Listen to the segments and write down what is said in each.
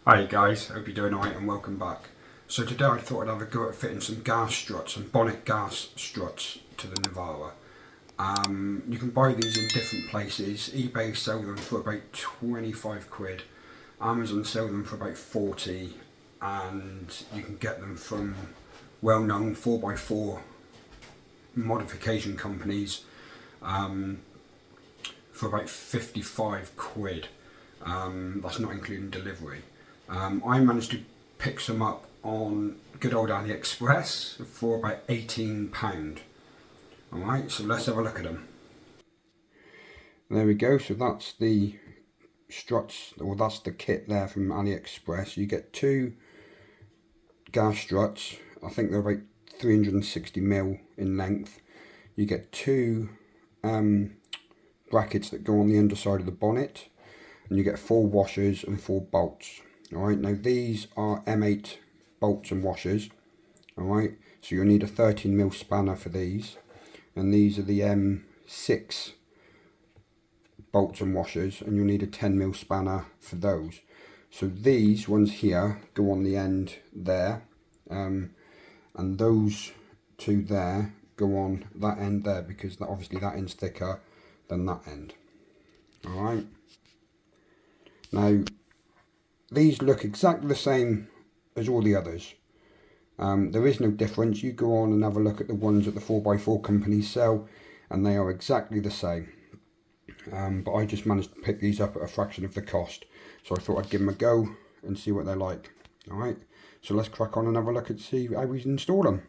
Hi guys, hope you're doing alright and welcome back. So today I thought I'd have a go at fitting some gas struts, some Bonnet gas struts to the Navara. You can buy these in different places. eBay sell them for about 25 quid, Amazon sell them for about 40, and you can get them from well-known 4x4 modification companies for about 55 quid. That's not including delivery. I managed to pick some up on good old AliExpress for about £18. Alright, so let's have a look at them. There we go, so that's the struts, or that's the kit there from AliExpress. You get two gas struts, I think they're about 360mm in length. You get two brackets that go on the underside of the bonnet, and you get 4 washers and 4 bolts. Alright, now these are M8 bolts and washers. Alright, so you'll need a 13mm spanner for these, and these are the M6 bolts and washers, and you'll need a 10mm spanner for those. So these ones here go on the end there, and those two there go on that end there, because obviously that end's thicker than that end. Alright, now these look exactly the same as all the others. There is no difference. You go on and have a look at the ones that the 4x4 companies sell, and they are exactly the same. But I just managed to pick these up at a fraction of the cost, so I thought I'd give them a go and see what they're like. Alright, so let's crack on and have a look and see how we install them.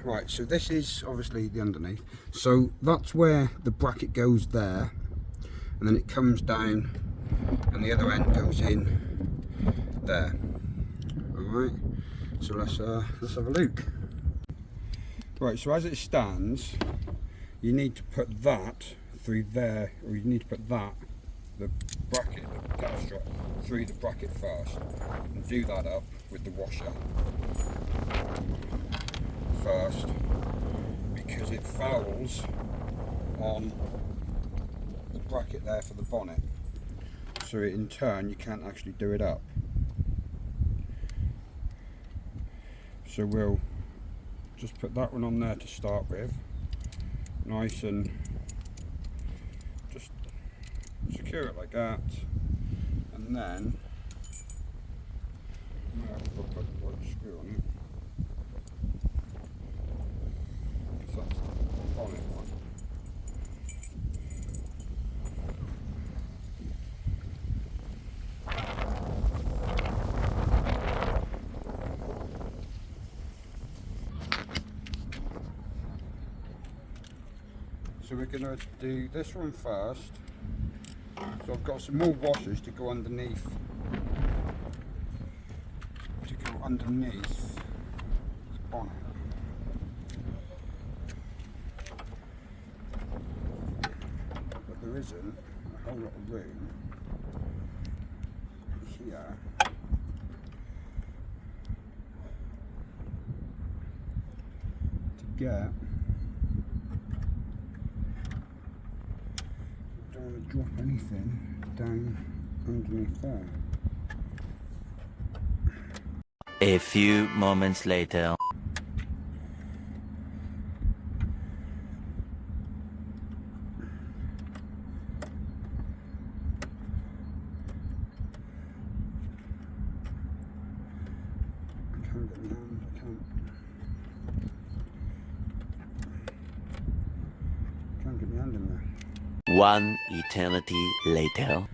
Right, so this is obviously the underneath. So that's where the bracket goes there, and then it comes down and the other end goes in there. Alright, so let's have a look. Right, so as it stands, you need to put that through there, or you need to put that, the bracket, the gas strut, through the bracket first, and do that up with the washer first, because it fouls on the bracket there for the bonnet. So in turn you can't actually do it up. So we'll just put that one on there to start with, nice, and just secure it like that, and then we'll put the white screw on it, because that's the bonnet one. So we're going to do this one first. So I've got some more washers to go underneath. The bonnet. But there isn't a whole lot of room here to get. Don't want to drop anything down underneath there. A few moments later. Can't get my hand in there. One eternity later.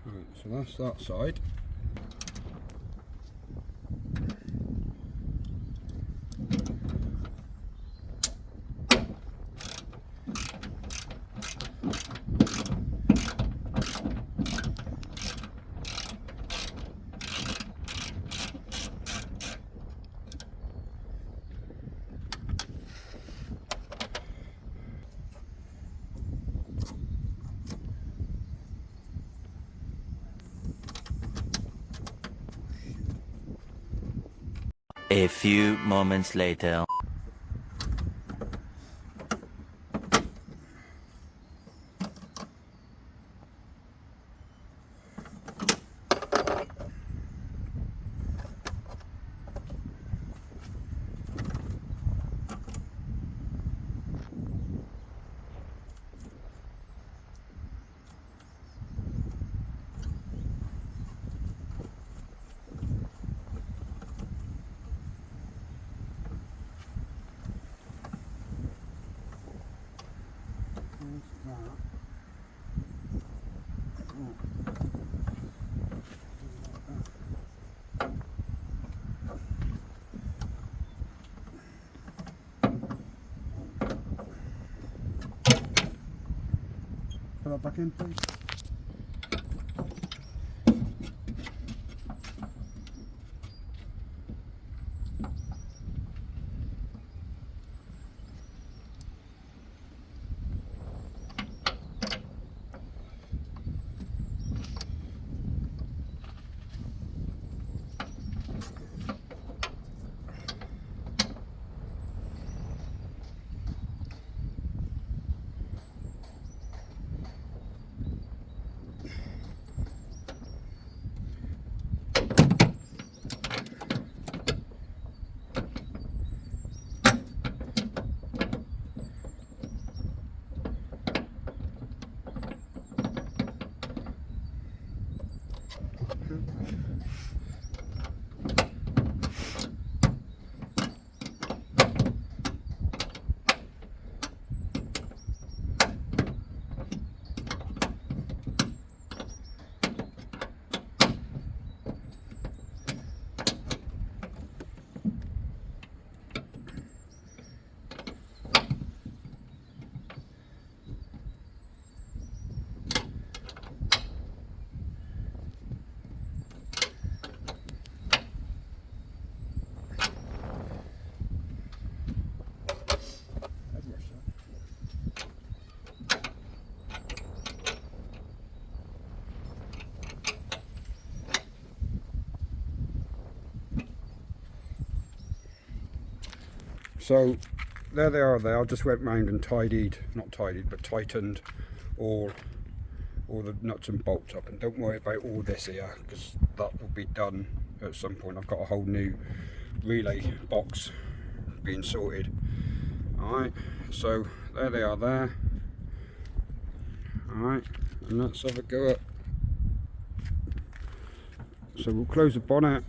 Right, so that's that side. A few moments later. Put that back in, please. So there they are there. I just went round and tightened all the nuts and bolts up, and don't worry about all this here because that will be done at some point. I've got a whole new relay box being sorted. Alright, so there they are there. Alright, and let's have a go at. So we'll close the bonnet.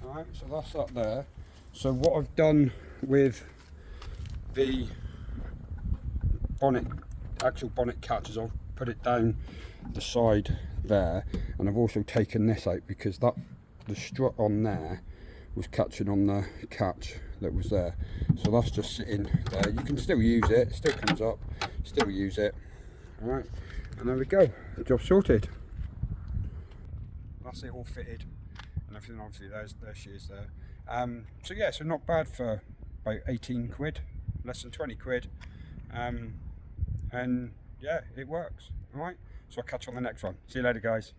Alright, so that's that there. So what I've done with the bonnet, actual bonnet catch, is I've put it down the side there, and I've also taken this out because the strut on there was catching on the catch that was there. So that's just sitting there. You can still use it, it still comes up, still use it. Alright, and there we go, job sorted. That's it all fitted and everything. Obviously there she is there. So yeah, so not bad for about 18 quid, less than 20 quid, and yeah, it works. Alright, so I'll catch you on the next one. See you later, guys.